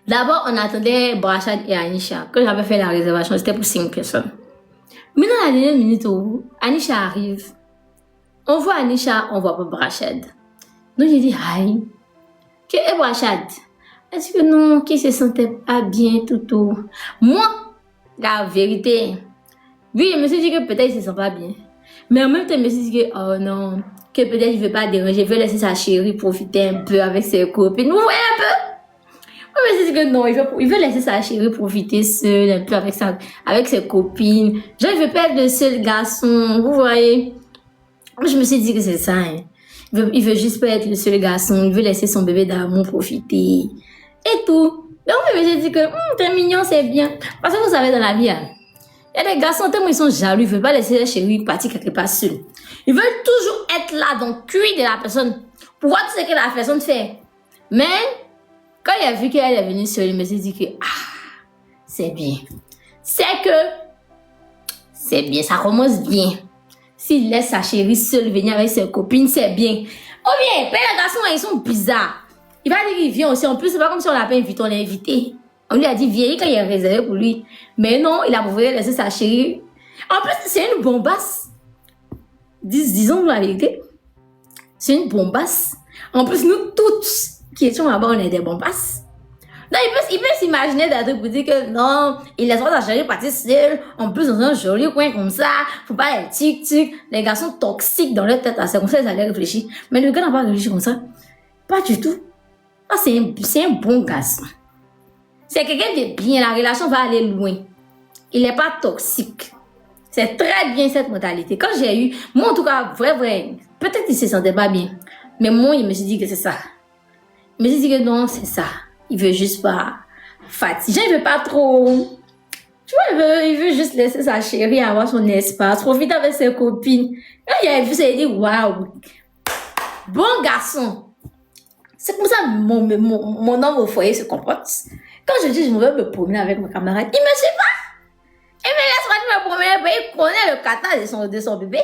D'abord, on attendait Brachad et Anisha. Quand j'avais fait la réservation, c'était pour 5 personnes. Mais dans la dernière minute où Anisha arrive, on voit Anisha, on voit pas Brachad. Donc j'ai dit, aïe, que est Brachad? Est-ce que non, qu'il se sentait pas bien tout? Moi, la vérité, oui, je me suis dit que peut-être il se sent pas bien. Mais en même temps, je me suis dit que, oh non, que peut-être il veut pas déranger, il veut laisser sa chérie profiter un peu avec ses copines. Vous voyez un peu? Je me suis dit que non, il veut laisser sa chérie profiter seule un peu avec ses copines. Genre, il veut pas être le seul garçon, vous voyez? Je me suis dit que c'est ça, hein. Il veut juste pas être le seul garçon, il veut laisser son bébé d'amour profiter. Et tout. Donc, je me suis dit que, t'es mignon, c'est bien. Parce que vous savez, dans la vie, hein, il y a des garçons, tellement ils sont jaloux, ils veulent pas laisser leur chérie partir quelque part seule. Ils veulent toujours être là dans le cul de la personne pour voir tout ce que la personne fait. Mais, quand il a vu qu'elle est venue seule, il me s'est dit que, c'est bien. C'est bien, ça commence bien. S'il laisse sa chérie seule venir avec ses copines, c'est bien. Ou bien, les garçons, ils sont bizarres. Il va dire qu'il vient aussi. En plus, c'est pas comme si on l'a pas invité, on l'a invité. On lui a dit, viens quand il est réservé pour lui. Mais non, il a préféré laisser sa chérie. En plus, c'est une bombasse. Disons la vérité. C'est une bombasse. En plus, nous tous qui étions là-bas, on est des bombasses. Non, il peut s'imaginer des trucs pour dire que non, il laisse pas sa chérie partir seule. En plus, dans un joli coin comme ça, faut pas être tic-tic. Les garçons toxiques dans leur tête, c'est comme ça qu'ils allaient réfléchir. Mais le gars n'a pas réfléchi comme ça. Pas du tout. Ah, c'est un bon garçon. C'est quelqu'un de bien, la relation va aller loin. Il n'est pas toxique. C'est très bien cette mentalité. Quand j'ai eu, moi en tout cas, vrai, peut-être qu'il se sentait pas bien. Mais moi, il me suis dit que c'est ça. Il me suis dit que non, c'est ça. Il veut juste pas fatiguer. Il veut pas trop. Tu vois, il veut juste laisser sa chérie avoir son espace, profiter avec ses copines. Quand il a vu ça, il dit waouh, bon garçon. C'est comme ça mon homme au foyer se comporte. Quand je dis je vais me promener avec ma camarade, il me suit pas. Il me laisse pas me promener, il connaît le kata de son bébé.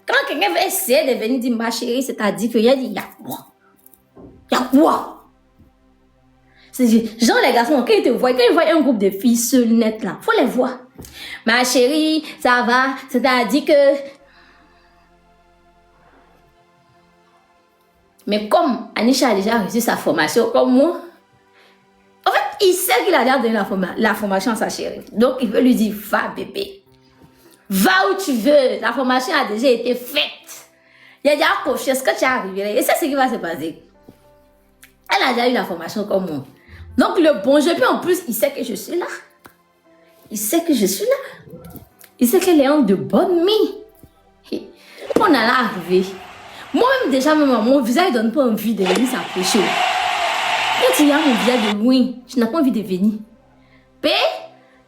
Quand quelqu'un veut essayer de venir dire ma chérie, c'est-à-dire qu'il a dit y'a quoi? Y'a quoi? C'est genre les garçons, quand ils voient un groupe de filles seules nettes là, faut les voir. Ma chérie, ça va, c'est-à-dire que. Mais comme Anisha a déjà reçu sa formation comme moi, en fait, il sait qu'il a déjà donné la formation à sa chérie. Donc, il veut lui dire, va bébé, va où tu veux. La formation a déjà été faite. Il y a déjà confiance que tu es arrivé. Et c'est ce qui va se passer. Elle a déjà eu la formation comme moi. Donc, le bon jeu, puis en plus, il sait que je suis là. Il sait que je suis là. Il sait qu'elle est en de bonne mine. On allait arriver. Moi-même, déjà, mon visage ne donne pas envie de venir s'approcher. Quand il y a mon visage de loin, je n'ai pas envie de venir. Mais,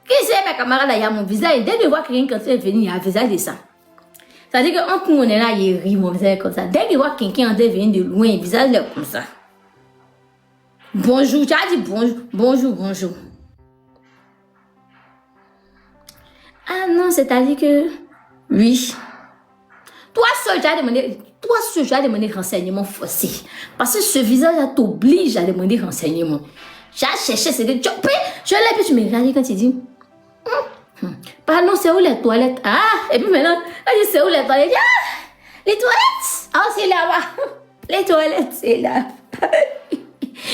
quand c'est mes camarades, il y a mon visage. Dès que je vois quelqu'un quand il est venu, il y a un visage de ça. C'est-à-dire qu'entre nous, on est là, il rit, mon visage est comme ça. Dès que je vois quelqu'un quand il vient de loin, le visage est comme ça. Bonjour, tu as dit bonjour. Ah non, c'est-à-dire que... Oui. Toi seul, tu as demandé renseignement forcé. Parce que ce visage-là t'oblige à demander renseignement. J'ai cherché, c'est que tu peux... Je l'ai puis tu me regardes quand tu dis... Pardon, c'est où les toilettes? Ah, et puis maintenant, elle dit c'est où les toilettes? Ah, les toilettes? Ah, c'est là-bas. Les toilettes, c'est là. Il y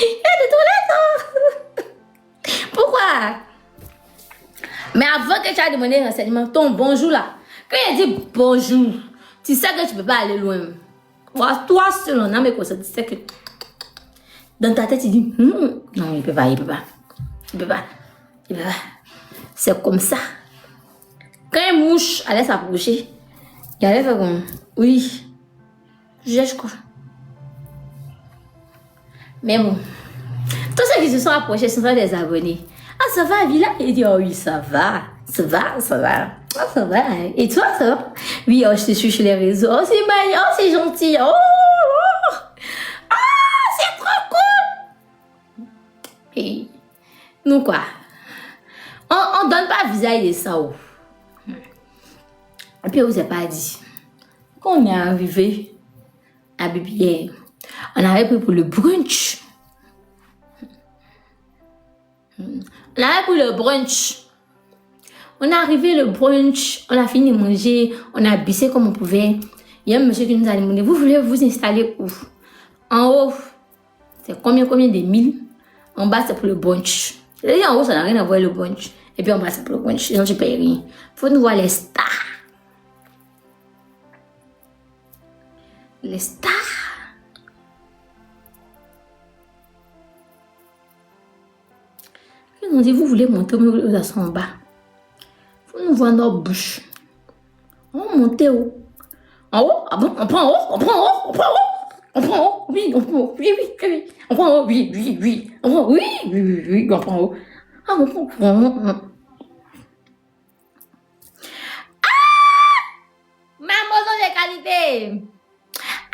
a des toilettes. Pourquoi? Mais avant que tu aies demandé renseignement, ton bonjour là, quand il dit bonjour, tu sais que tu ne peux pas aller loin. Toi seul, on a mes conseils, tu sais que dans ta tête, tu dis non, il ne peut pas. C'est comme ça. Quand une mouche allait s'approcher, il allait faire comme oui, je crois. Mais bon, tous ceux qui se sont approchés sont des abonnés. Ah, ça va, Villa? Il dit, oh oui, ça va. Ah, ça va. Et toi, ça va? Oui, oh, je te suis sur les réseaux. Oh, c'est mignon, oh, c'est gentil. Oh. Ah, c'est trop cool. Et nous, quoi? On donne pas visage de ça. Oh. Et puis, on vous a pas dit. Quand on est arrivé à Bibière, on avait pris pour le brunch. On avait pris le brunch. On est arrivé le brunch, on a fini de manger, on a bissé comme on pouvait. Il y a un monsieur qui nous a demandé, vous voulez vous installer où? En haut, c'est combien de milles? En bas, c'est pour le brunch. Et en haut, ça n'a rien à voir avec le brunch. Et puis en bas, c'est pour le brunch. Donc, je paye rien. Faut nous voir les stars. Les stars. Ils ont dit, vous voulez monter ou en bas? Faut nous voir notre bouche. On monte où? En haut? Ah bon? On prend en haut? On prend en haut? On prend en haut? On prend en haut? Oui, on prend en haut. Oui, oui, oui. On prend en haut? Oui, oui, oui. On prend oui, oui, oui, oui. On prend en haut. Ah, on prend en haut. Ah! Maman, des qualités.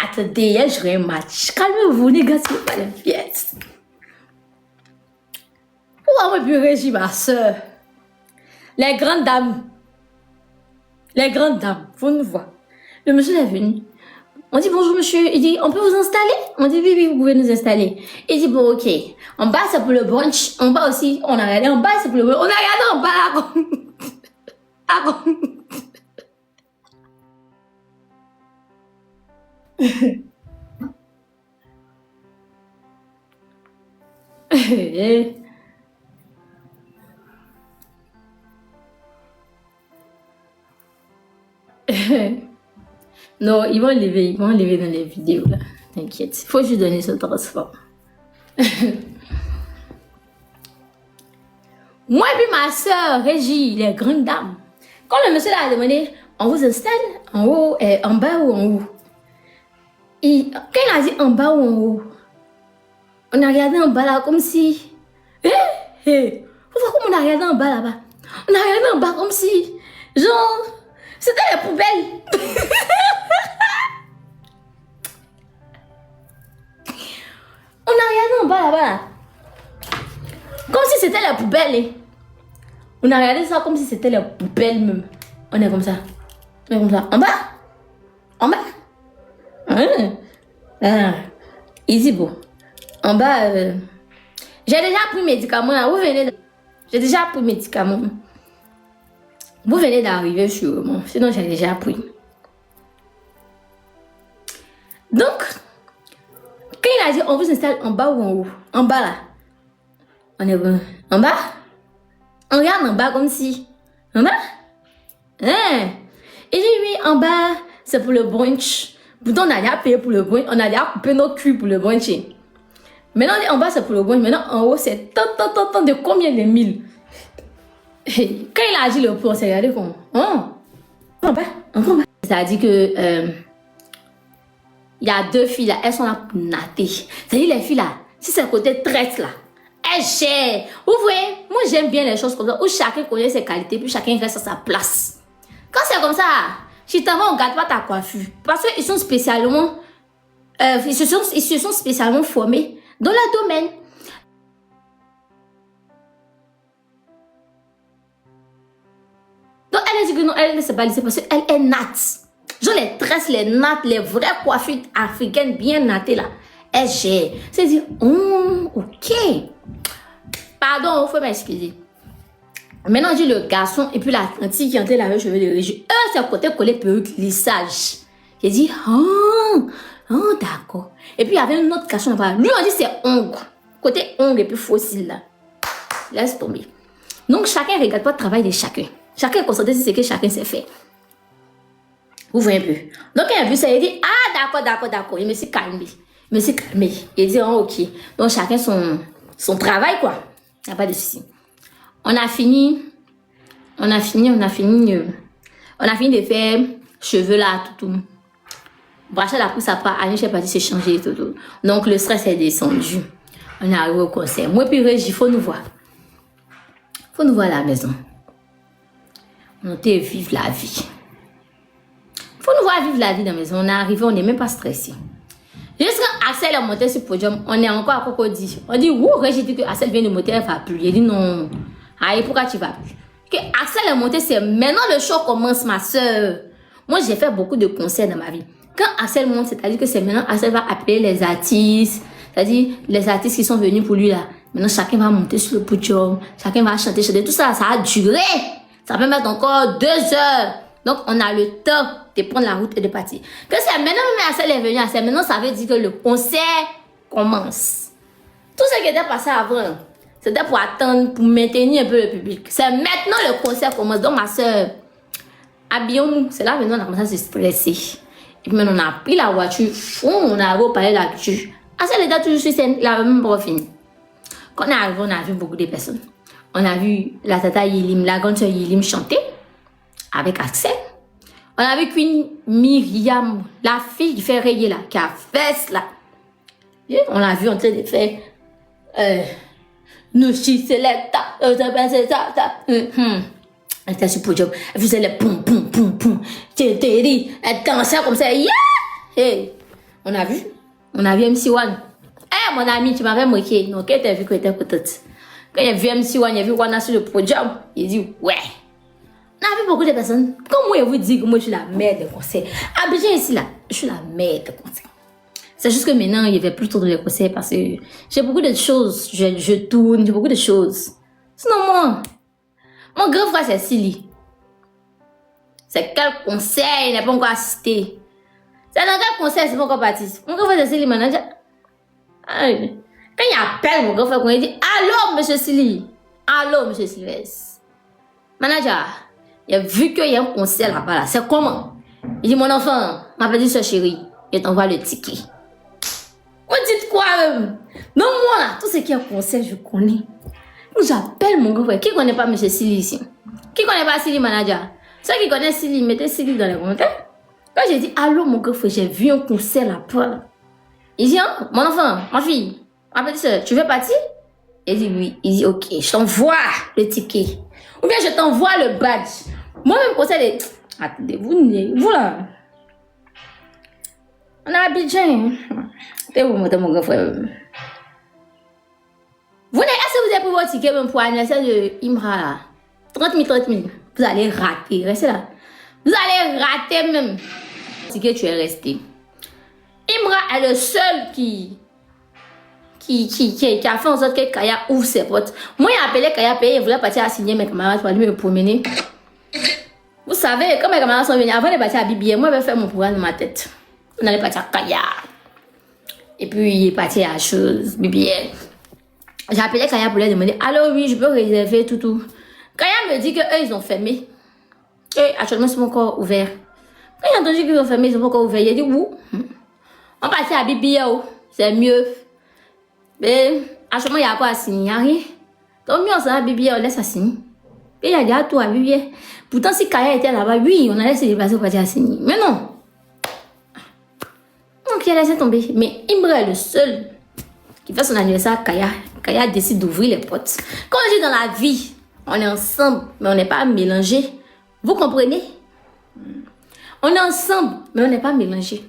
Attendez, je un match. Calmez-vous, les gars, c'est pas les pièces. Pourquoi on peut régir ma soeur? Les grandes dames. Les grandes dames, vous nous voir. Le monsieur est venu. On dit bonjour monsieur. Il dit on peut vous installer? On dit oui, oui, vous pouvez nous installer. Il dit bon, ok. En bas c'est pour le brunch. En bas aussi, on a regardé. En bas c'est pour le brunch. On a regardé en bas là. Ah bon? Non, ils vont enlever dans les vidéos là. T'inquiète. Faut juste donner ce transfert. Moi et puis ma soeur, Régie, les grandes dames. Quand le monsieur a demandé, on vous installe en haut, en bas ou en haut? Et quand il a dit en bas ou en haut, on a regardé en bas là comme si... Pourquoi on a regardé en bas là-bas? On a regardé en bas comme si... Genre... C'était les poubelles. On a regardé en bas là-bas là. Comme si c'était les poubelles. On a regardé ça comme si c'était les poubelles même. On est comme ça. On est comme ça. En bas? En bas? Easy bon. En bas, j'ai déjà pris médicaments là. Vous venez. J'ai déjà pris médicaments. Vous venez d'arriver sûrement. Sinon, j'ai déjà pris. Donc, quand il a dit on vous installe en bas ou en haut? En bas là. On est bon. En bas? On regarde en bas comme si. En bas? Hein? Il dit oui, en bas, c'est pour le brunch. Pourtant, on a déjà payé pour le brunch. On a déjà coupé nos culs pour le brunch. Maintenant, en bas, c'est pour le brunch. Maintenant, en haut, c'est tant de combien de mille? Quand il a dit le prix, on s'est regardé comme en bas. C'est-à-dire que il y a deux filles là, elles sont là pour natter. C'est-à-dire les filles là, si c'est le côté traite là, elles gèrent. Vous voyez, moi j'aime bien les choses comme ça, où chacun connaît ses qualités, puis chacun reste à sa place. Quand c'est comme ça, si t'en vas, on ne garde pas ta coiffure. Parce qu'ils sont spécialement, ils se sont spécialement formés dans le domaine. Donc, elle a dit que non, elle ne s'est pas laissée parce qu'elle est natte. Genre les tresses, les nattes, les vraies coiffures africaines bien nattées là. Elle gère. C'est dit, ok. Pardon, il faut m'excuser. Maintenant, j'ai le garçon et puis la tante qui entrait la cheveux de Régie. Eux, c'est le côté collé perruque lissage. J'ai dit, d'accord. Et puis, il y avait un autre garçon là-bas. Lui, on dit c'est ongles. Côté ongles et puis fossile là. Laisse tomber. Donc, chacun ne regarde pas le travail de chacun. Chacun est concentré sur ce que chacun sait faire. Vous voyez un peu. Donc, il a vu ça, il dit, d'accord. Il me s'est calmé. Il dit, ok. Donc, chacun son travail, quoi. Il n'y a pas de souci. On a fini de faire cheveux là, tout. Bracha la pousse après, Annie, j'ai pas dit se changer et tout. Donc, le stress est descendu. On est arrivé au concert. Moi, puis Régie, il faut nous voir. Faut nous voir à la maison. On était vivre la vie. Faut nous voir vivre la vie dans la maison. On est arrivé, on n'est même pas stressé. Jusqu'à Axel est monté sur le podium, on est encore à Cocody. On dit, Régie dit que Axel vient de monter, elle va plus. Il dit non. Aïe, pourquoi tu vas plus? Que Axel est monté, c'est maintenant le show commence, ma soeur. Moi, j'ai fait beaucoup de concerts dans ma vie. Quand Axel monte, c'est-à-dire que c'est maintenant Axel va appeler les artistes. C'est-à-dire les artistes qui sont venus pour lui là. Maintenant, chacun va monter sur le podium. Chacun va chanter. Tout ça, ça a duré. Ça peut mettre encore 2 heures. Donc, on a le temps de prendre la route et de partir. Que c'est maintenant, même Marcel est venu, c'est maintenant, ça veut dire que le concert commence. Tout ce qui était passé avant, c'était pour attendre, pour maintenir un peu le public. C'est maintenant le concert commence. Donc, ma soeur, habillons-nous. C'est là maintenant on a commencé à se stresser. Et puis maintenant, on a pris la voiture. On a reparlé là-dessus. Marcel était toujours sur scène, il avait même pas fini. Quand on est arrivé, on a vu beaucoup de personnes. On a vu la tata Yelim, la grande soeur Yelim chanter avec Axel. On a vu Queen Myriam, la fille qui fait rayer là, qui a fait là. Et on l'a vu en train de faire nous selecta, elle était sur le podium, elle faisait les poum poum poum poum, elle dansait comme ça, yeah! Hey, on a vu MC1. Eh, mon ami, tu m'avais moqué. Non, quand t'as vu que t'étais contente. Quand il a vu MC1, il a vu Wana sur le podium, il dit ouais. On a vu beaucoup de personnes. Comme moi, vous dites que moi, je suis la mère de concert. Abidjan ici, là, je suis la mère de concert. C'est juste que maintenant, il y avait plus trop de concerts parce que j'ai beaucoup de choses. Je tourne, j'ai beaucoup de choses. Sinon, moi, mon grand frère, c'est Silly. C'est quel concert il n'a pas encore assisté. C'est dans quel concert c'est pas encore parti. Mon grand frère, c'est Silly, manager. Quand il appelle mon grand frère, il dit allô, monsieur Silly. Allô, monsieur Sylvestre. Manager. Il a vu qu'il y a un concert là-bas. Là. C'est comment? Il dit, mon enfant, ma petite soeur chérie, je t'envoie le ticket. Vous dites quoi même? Non, moi là, tout ce qui est un concert, je connais. J'appelle mon grand frère. Qui connaît pas M. Silly ici? Qui connaît pas Silly Manager? Ceux qui connaissent Silly, mettez Silly dans les commentaires. Quand j'ai dit, allô mon grand frère, j'ai vu un concert là-bas. Il dit, hein, mon enfant, ma fille, ma petite soeur, tu veux partir? Il dit oui. Il dit, ok, je t'envoie le ticket. Ou bien je t'envoie le badge. Moi-même, conseil de... Attendez, vous là. On a Abidjan. C'est vous, mon grand frère. Est-ce que vous avez pris votre ticket même pour l'anniversaire de Imra là? 30 000. Vous allez rater. Restez là. Vous allez rater même. Le ticket, tu es resté. Imra est le seul qui a fait en sorte que Kaya ouvre ses portes. Moi, il a appelé Kaya payé, il voulait partir à signer mes camarades pour aller me promener. Vous savez, quand mes camarades sont venus, avant de partir à BBM, moi, je vais faire mon programme dans ma tête. On allait partir à Kaya. Et puis, il est parti à chose, BBM. J'ai appelé Kaya pour lui demander, allô, oui, je peux réserver tout. Kaya me dit qu'eux, ils ont fermé. Et actuellement, c'est encore ouvert. Quand il a entendu qu'ils ont fermé, ils sont pas encore ouverts. Il a dit, où? On partit à BBM, c'est mieux. Mais, actuellement, il y a quoi à signer? Il n'y a rien. Donc, mieux, on s'en va à BBM, on laisse à signer. Et il a dit à tout à BBM. Pourtant, si Kaya était là-bas, oui, on allait se déplacer pour partir à signer. Mais non. Donc, il a laissé tomber. Mais Imra est le seul qui fait son anniversaire à Kaya. Kaya décide d'ouvrir les portes. Quand on dit dans la vie, on est ensemble, mais on n'est pas mélangés. Vous comprenez? On est ensemble, mais on n'est pas mélangés.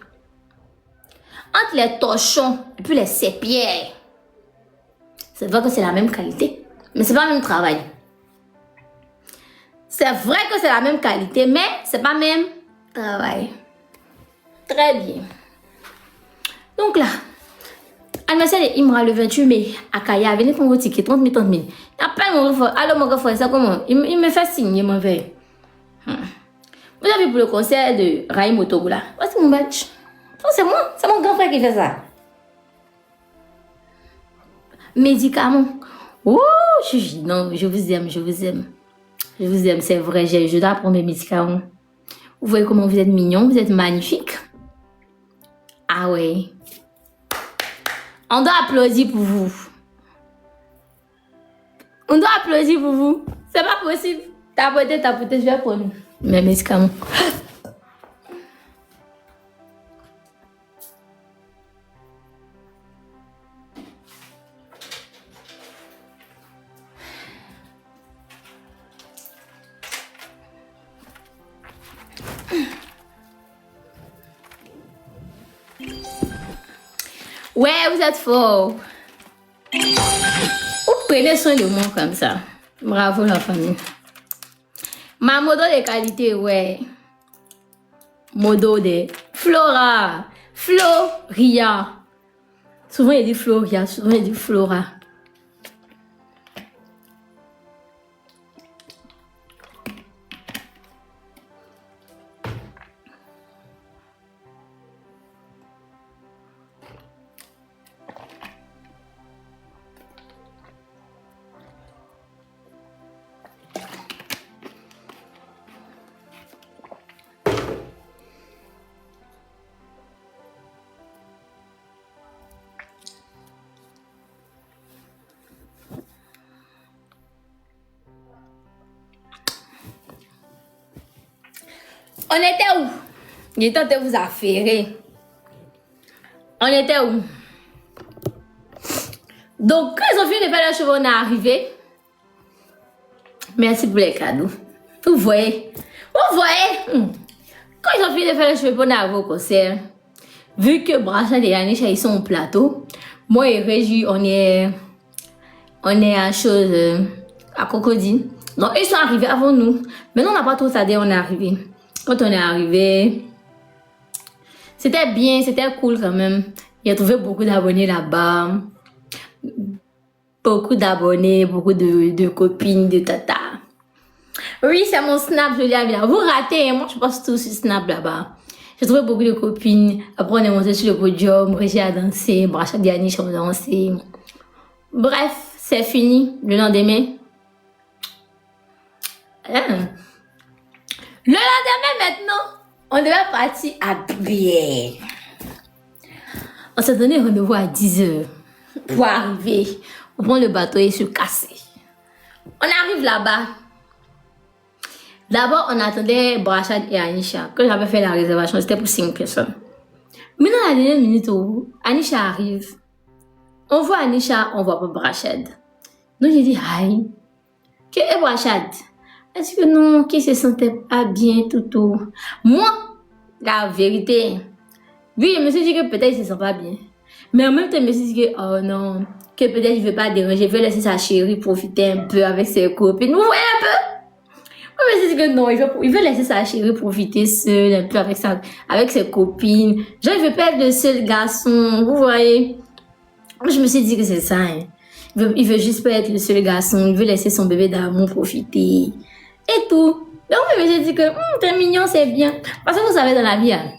Entre les torchons et puis les sépières, c'est vrai que c'est la même qualité, mais c'est pas le même travail. C'est vrai que c'est la même qualité, mais c'est pas le même travail. Très bien. Donc là, anniversaire de Imra le 28 mai à Kaya, venez prendre vos tickets, 30 000. Appelle mon grand frère, allô mon grand frère, ça comment? Il me fait signer mon verre. Vous avez vu pour le concert de Raïm Otogoula? Voici mon badge. Oh, c'est moi, c'est mon grand frère qui fait ça. Médicaments. Oh, non, je vous aime. Je vous aime, c'est vrai, je dois prendre mes médicaments. Vous voyez comment vous êtes mignon, vous êtes magnifique. Ah ouais. On doit applaudir pour vous. C'est pas possible. Tapoter, je vais prendre mes médicaments. Ouais, vous êtes fort. Vous prenez soin de moi comme ça. Bravo la famille. Ma modo de qualité, ouais. Modo de Flora. Floria. Souvent il dit Floria, souvent il dit Flora. On était où? Il est temps de vous affairer. On était où? Donc, quand ils ont fini de faire leurs cheveux, on est arrivé. Merci pour les cadeaux. Vous voyez? Vous voyez? Quand ils ont fini de faire leurs cheveux, on est arrivé au concert. Vu que Brachad et Anisha, ils sont au plateau, moi et Régie, on est à chose, à Cocody. Donc, ils sont arrivés avant nous. Mais nous, on n'a pas trop tardé, on est arrivé. Quand on est arrivé, c'était bien, c'était cool quand même. Il a trouvé beaucoup d'abonnés là-bas. Beaucoup d'abonnés, beaucoup de copines, de tata. Oui, c'est mon snap, je l'ai bien. Vous ratez, moi je passe tout sur snap là-bas. J'ai trouvé beaucoup de copines. Après, on est monté sur le podium, Régie a dansé, Brachad et Anish ont dansé. Bref, c'est fini. Le lendemain. Le lendemain, maintenant, on devait partir à Bière. On s'est donné rendez-vous à 10h pour arriver. On prend le bateau et se casser. On arrive là-bas. D'abord, on attendait Brachad et Anisha. Quand j'avais fait la réservation, c'était pour 5 personnes. Mais dans la dernière minute où Anisha arrive, on voit Anisha, on voit pas Brachad. Donc j'ai dit, aïe, que est Brachad? Est-ce que non, qu'il se sentait pas bien tout. Moi, la vérité, oui, je me suis dit que peut-être il se sent pas bien. Mais en même temps, je me suis dit que, oh non, que peut-être il veut pas déranger, il veut laisser sa chérie profiter un peu avec ses copines. Vous voyez un peu? Je me suis dit que non, il veut laisser sa chérie profiter seule, un peu avec ses copines. Genre, il veut pas être le seul garçon, vous voyez? Je me suis dit que c'est ça, hein. Il veut juste pas être le seul garçon, il veut laisser son bébé d'amour profiter. Et tout. Donc, je me suis dit que, t'es mignon, c'est bien. Parce que vous savez, dans la vie, hein,